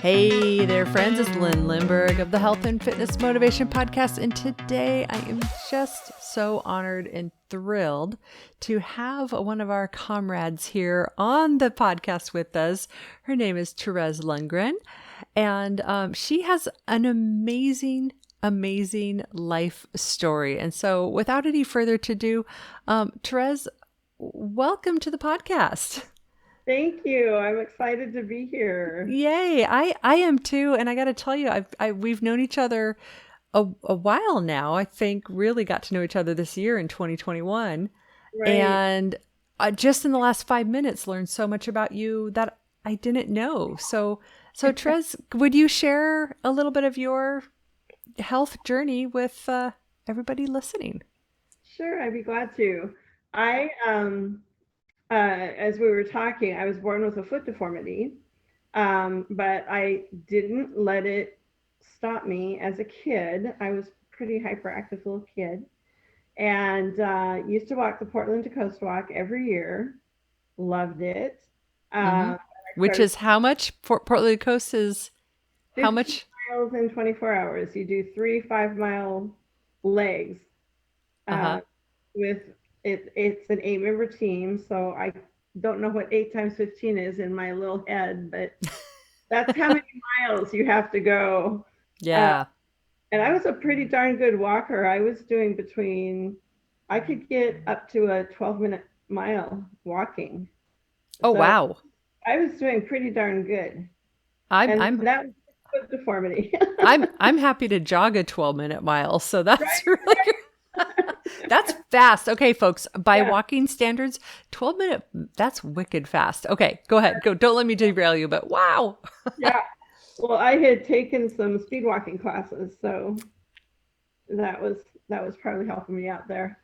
Hey there, friends. It's Lynn Lindbergh of the Health and Fitness Motivation Podcast. And today I am just so honored and thrilled to have one of our comrades here on the podcast with us. Her name is Therese Lundgren, and she has an amazing life story. And so without any further ado, Therese, welcome to the podcast. Thank you. I'm excited to be here. Yay. I am too. And I got to tell you, we've known each other a while now. I think really got to know each other this year in 2021. Right. And just in the last 5 minutes, learned so much about you that I didn't know. So Therese, would you share a little bit of your health journey with everybody listening? Sure, I'd be glad to. As we were talking, I was born with a foot deformity, but I didn't let it stop me as a kid. I was a pretty hyperactive little kid and used to walk the Portland to Coast Walk every year. Loved it. Which is how much? Portland to Coast is how much? Miles in 24 hours. You do 3 5-mile legs with it's an 8-member team, so I don't know what 8 times 15 is in my little head, but that's how many miles you have to go. Yeah. And I was a pretty darn good walker. I was doing I could get up to a 12-minute mile walking. Oh, so wow. I was doing pretty darn good. I'm that was foot deformity. I'm happy to jog a 12-minute mile, so that's right, really good. That's fast. Okay, folks, by walking standards, 12-minute, that's wicked fast. Okay, go ahead. Go. Don't let me derail you, but wow. Yeah. Well, I had taken some speed walking classes, so that was probably helping me out there.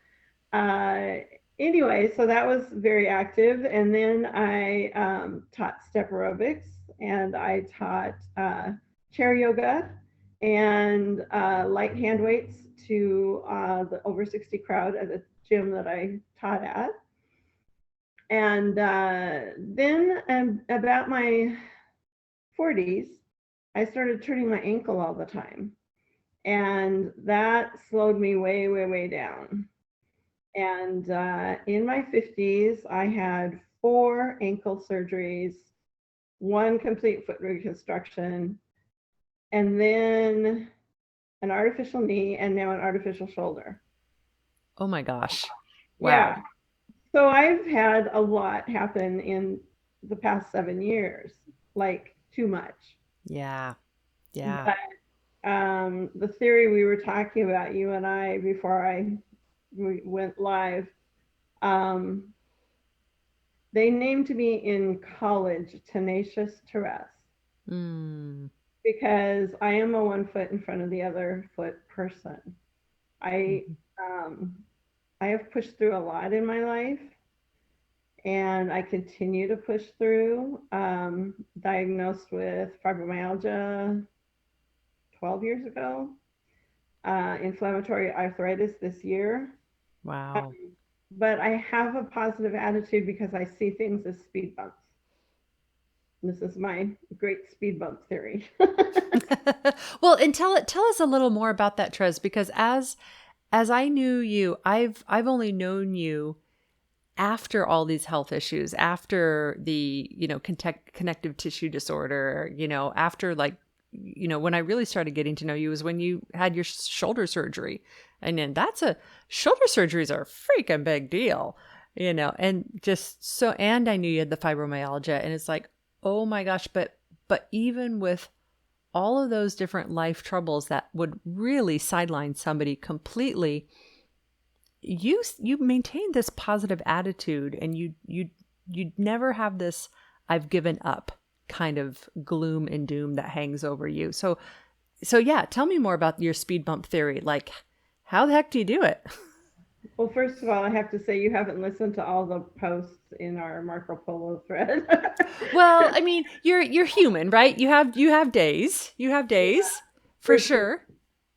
Anyway, so that was very active. And then I taught step aerobics, and I taught chair yoga and light hand weights to the over 60 crowd at the gym that I taught at. And then about my 40s, I started turning my ankle all the time. And that slowed me way, way, way down. And in my 50s, I had 4 ankle surgeries, 1 complete foot reconstruction, and then an artificial knee, and now an artificial shoulder. Oh my gosh. Wow. Yeah. So I've had a lot happen in the past 7 years, like too much. Yeah. Yeah. But the theory we were talking about, you and I, before we went live, they named me in college Tenacious Therese. Because I am a 1 foot in front of the other foot person. I have pushed through a lot in my life, and I continue to push through. Diagnosed with fibromyalgia 12 years ago, inflammatory arthritis this year. Wow. But I have a positive attitude because I see things as speed bumps. This is my great speed bump theory. Well, and tell us a little more about that, Therese, because as I knew you, I've only known you after all these health issues, after the, connective tissue disorder, after when I really started getting to know you was when you had your shoulder surgery. And then shoulder surgeries are a freaking big deal, and just so, and I knew you had the fibromyalgia, and it's like, oh my gosh, but even with all of those different life troubles that would really sideline somebody completely, you maintain this positive attitude, and you never have this I've given up kind of gloom and doom that hangs over you. So yeah, tell me more about your speed bump theory. Like, how the heck do you do it? Well, first of all, I have to say you haven't listened to all the posts in our Marco Polo thread. Well, I mean, you're human, right? You have days. You have days, for sure.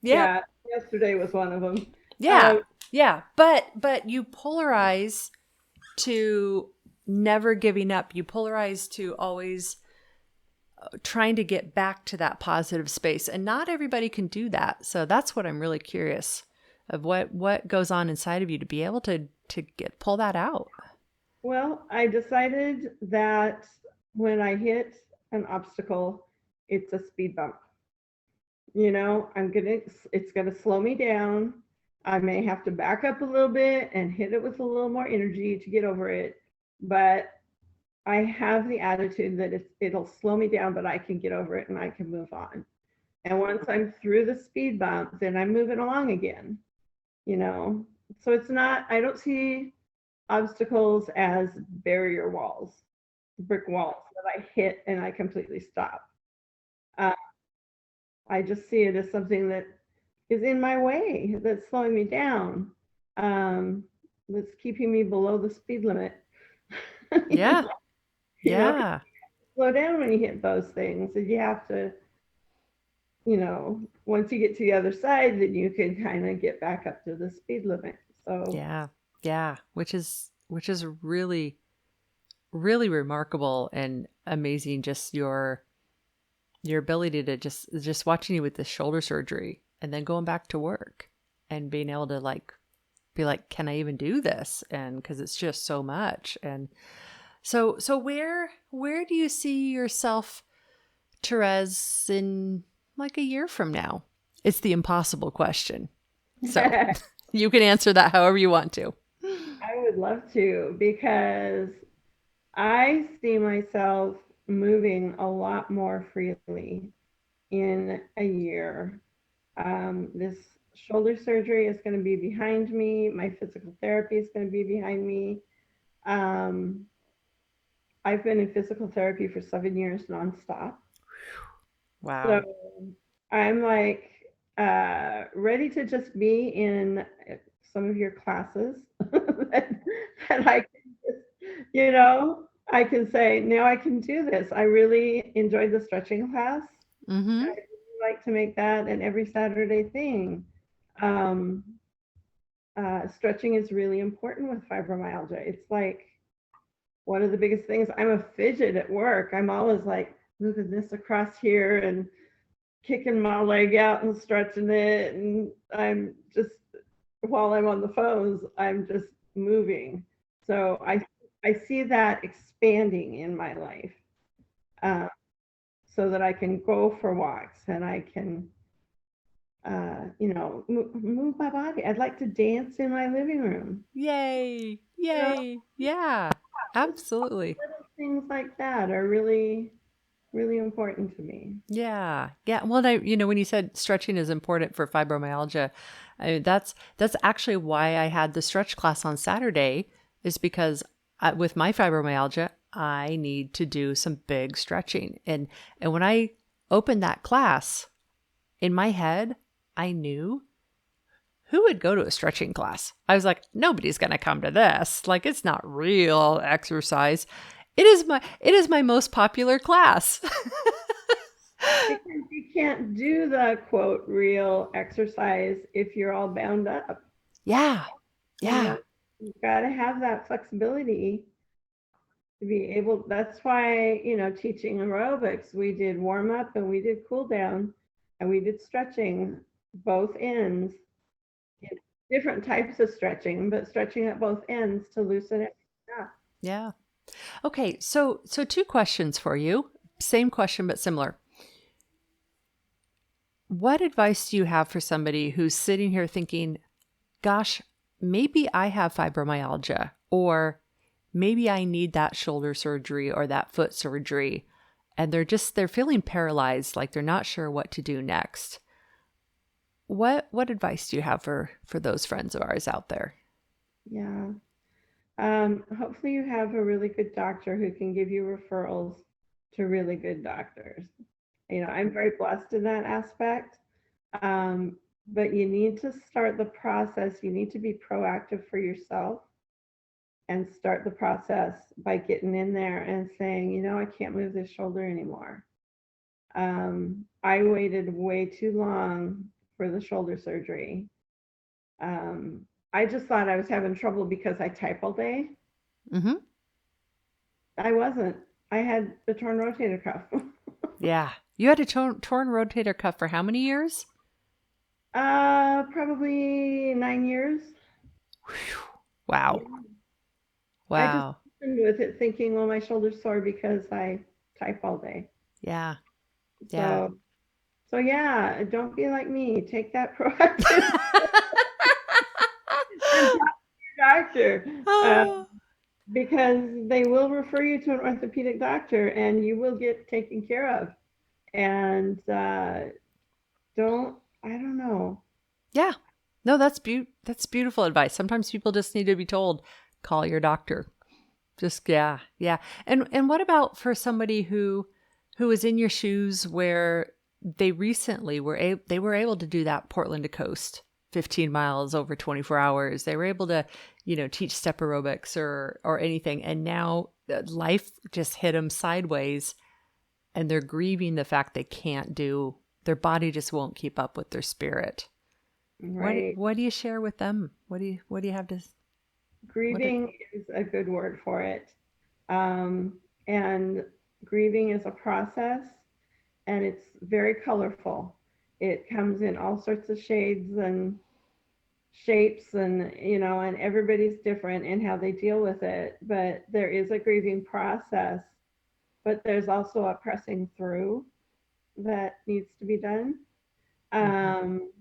Yeah. Yesterday was one of them. Yeah. Yeah. But you polarize to never giving up. You polarize to always trying to get back to that positive space. And not everybody can do that. So that's what I'm really curious of what goes on inside of you to be able to pull that out. Well, I decided that when I hit an obstacle, it's a speed bump. It's gonna slow me down. I may have to back up a little bit and hit it with a little more energy to get over it, but I have the attitude that it'll slow me down, but I can get over it and I can move on. And once I'm through the speed bump, then I'm moving along again, you know? So it's not, I don't see obstacles as barrier walls, brick walls that I hit and I completely stop. Uh, I just see it as something that is in my way, that's slowing me down, um, that's keeping me below the speed limit. Yeah. You know, Yeah. slow down when you hit those things. And you have to, once you get to the other side, then you can kind of get back up to the speed limit. So, Yeah. Yeah. Which is really, really remarkable and amazing. Just your ability to just watching you with the shoulder surgery and then going back to work and being able to be like, can I even do this? And because it's just so much. And so where do you see yourself, Therese, in like a year from now? It's the impossible question. So I you can answer that however you want to. would love to because I see myself moving a lot more freely in a year. This shoulder surgery is going to be behind me. My physical therapy is going to be behind me. Um, I've been in physical therapy for 7 years nonstop. So Wow. I'm like ready to just be in some of your classes that I can just, I can say, now I can do this. I really enjoyed the stretching class. I Mm-hmm. really like to make that an every Saturday thing. Um, Stretching is really important with fibromyalgia. It's like one of the biggest things. I'm a fidget at work. I'm always like moving this across here and kicking my leg out and stretching it. And I'm just, while I'm on the phones, I'm just moving. So I see that expanding in my life, uh, so that I can go for walks and I can, move my body. I'd like to dance in my living room. Yay. You know, Yay. Yeah. Absolutely. little things like that are really, really important to me. Yeah. Yeah. Well, when you said stretching is important for fibromyalgia, that's actually why I had the stretch class on Saturday, is because with my fibromyalgia, I need to do some big stretching. And when I opened that class, in my head, I knew who would go to a stretching class. I was like, nobody's going to come to this. Like, it's not real exercise. It is my most popular class. Because you can't do the quote real exercise if you're all bound up. Yeah. You Yeah. know, you've got to have that flexibility to be able. That's why, teaching aerobics, we did warm up and we did cool down and we did stretching, both ends, different types of stretching, but stretching at both ends to loosen it up. Yeah. Okay, so two questions for you. Same question but similar. What advice do you have for somebody who's sitting here thinking, gosh, maybe I have fibromyalgia, or maybe I need that shoulder surgery or that foot surgery, and they're feeling paralyzed, like they're not sure what to do next. What advice do you have for those friends of ours out there? Yeah. Hopefully you have a really good doctor who can give you referrals to really good doctors. I'm very blessed in that aspect. But you need to start the process. You need to be proactive for yourself and start the process by getting in there and saying, I can't move this shoulder anymore. I waited way too long for the shoulder surgery. I just thought I was having trouble because I type all day. Mm-hmm. I wasn't. I had the torn rotator cuff. Yeah. You had a torn rotator cuff for how many years? Probably 9 years. Whew. Yeah. Wow. I just Wow. listened with it thinking, well, my shoulder's sore because I type all day. Yeah. Yeah. So, so yeah, don't be like me. Take that proactive and talk to your doctor. Oh. Because they will refer you to an orthopedic doctor and you will get taken care of. And I don't know. Yeah. No, that's beautiful advice. Sometimes people just need to be told, call your doctor. Just yeah, yeah. And what about for somebody who was in your shoes where they recently they were able to do that Portland to Coast 15 miles over 24 hours. They were able to, teach step aerobics or anything, and now life just hit them sideways and they're grieving the fact they can't do their body just won't keep up with their spirit. Right. What do you share with them? What do you have to what are, Grieving is a good word for it. And grieving is a process and it's very colorful. It comes in all sorts of shades and shapes and everybody's different in how they deal with it, but there is a grieving process, but there's also a pressing through that needs to be done. Mhm. um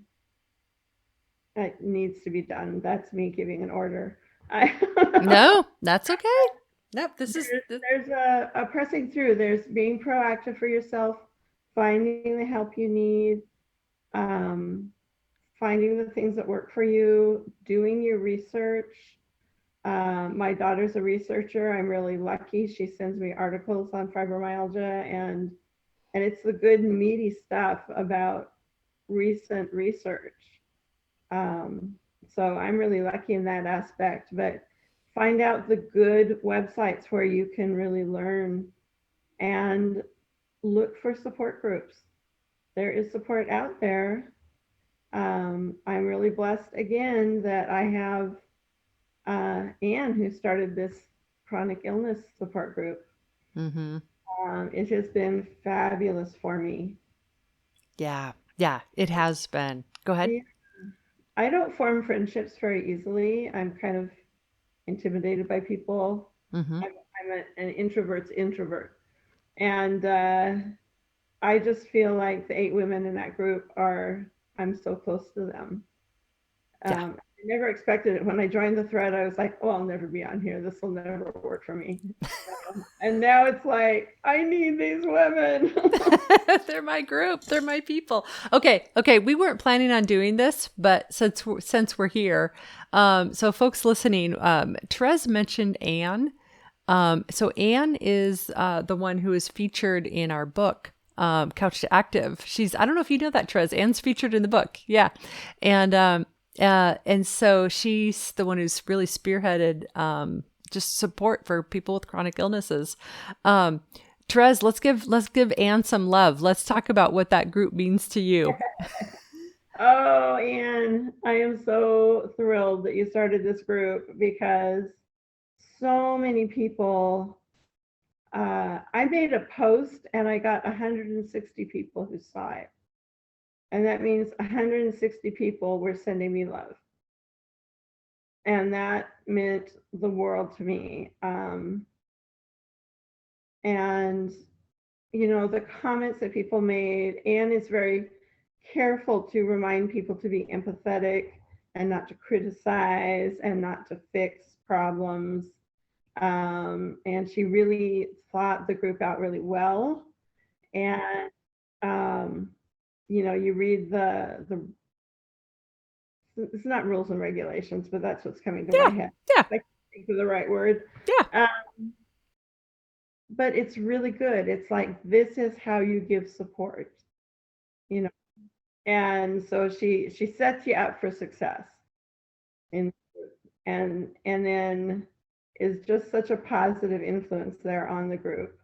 that needs to be done. That's me giving an order. I No, that's okay. Nope, this is there's a pressing through. There's being proactive for yourself, finding the help you need, um, finding the things that work for you, doing your research. My daughter's a researcher. I'm really lucky. She sends me articles on fibromyalgia, and it's the good meaty stuff about recent research. Um, so I'm really lucky in that aspect. But find out the good websites where you can really learn and look for support groups. There is support out there. I'm really blessed again that I have Anne who started this chronic illness support group. mhm. It has been fabulous for me. Yeah. Yeah, it has been. Go ahead. Yeah. I don't form friendships very easily. I'm kind of intimidated by people. Mhm. I'm an introvert's introvert. And I just feel like the 8 women in that group I'm so close to them. Yeah. I never expected it. When I joined the thread, I was like, oh, I'll never be on here. This will never work for me. And now it's like, I need these women. They're my group. They're my people. Okay. Okay. We weren't planning on doing this, but since we're here, so folks listening, Therese mentioned Anne. So Anne is the one who is featured in our book, Couch to Active. I don't know if you know that, Therese. Anne's featured in the book. Yeah. And so she's the one who's really spearheaded just support for people with chronic illnesses. Therese, let's give Anne some love. Let's talk about what that group means to you. Oh, Anne, I am so thrilled that you started this group because so many people. I made a post and I got 160 people who saw it. And that means 160 people were sending me love. And that meant the world to me. And, the comments that people made, Anne is very careful to remind people to be empathetic and not to criticize and not to fix problems. And she really thought the group out really well. And um, you read the it's not rules and regulations, but that's what's coming to my Yeah, head. yeah, I can't think of the right word. yeah. Um, but it's really good. It's like this is how you give support, you know. And so she sets you up for success, and and then is just such a positive influence there on the group.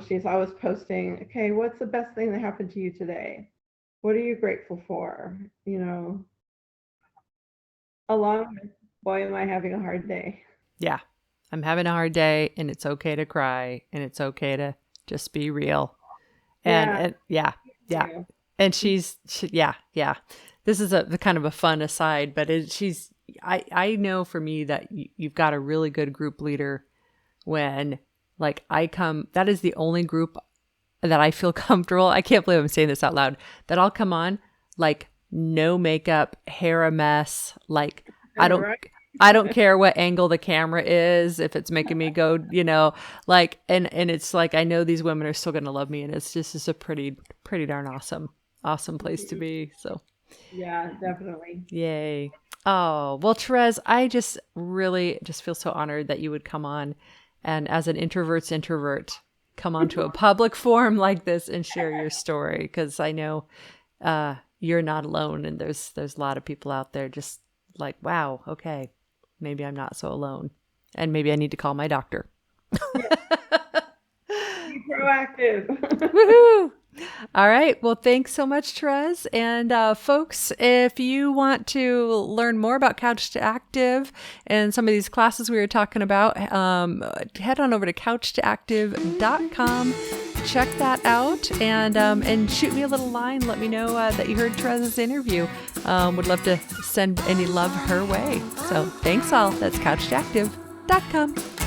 She's always posting, okay, what's the best thing that happened to you today? What are you grateful for? Along with, boy, am I having a hard day. Yeah. I'm having a hard day and it's okay to cry and it's okay to Just be real. Yeah. And yeah. And yeah. This is the kind of a fun aside, but I know for me that you've got a really good group leader when like that is the only group that I feel comfortable. I can't believe I'm saying this out loud, that I'll come on like no makeup, hair a mess. Like Right. I don't care what angle the camera is, if it's making me go, like, and it's like, I know these women are still going to love me. And it's just a pretty darn awesome place to be. So Yeah, definitely. yay. Oh, well, Therese, I just really just feel so honored that you would come on, and as an introvert's introvert, come onto a public forum like this and share your story. Because I know you're not alone, and there's a lot of people out there just like, wow, okay, maybe I'm not so alone, and maybe I need to call my doctor. Be proactive. Woohoo! All right. Well, thanks so much, Therese. And folks, if you want to learn more about Couch to Active and some of these classes we were talking about, head on over to couchtoactive.com. Check that out and shoot me a little line. Let me know that you heard Therese's interview. Would love to send any love her way. So thanks all. That's couchtoactive.com.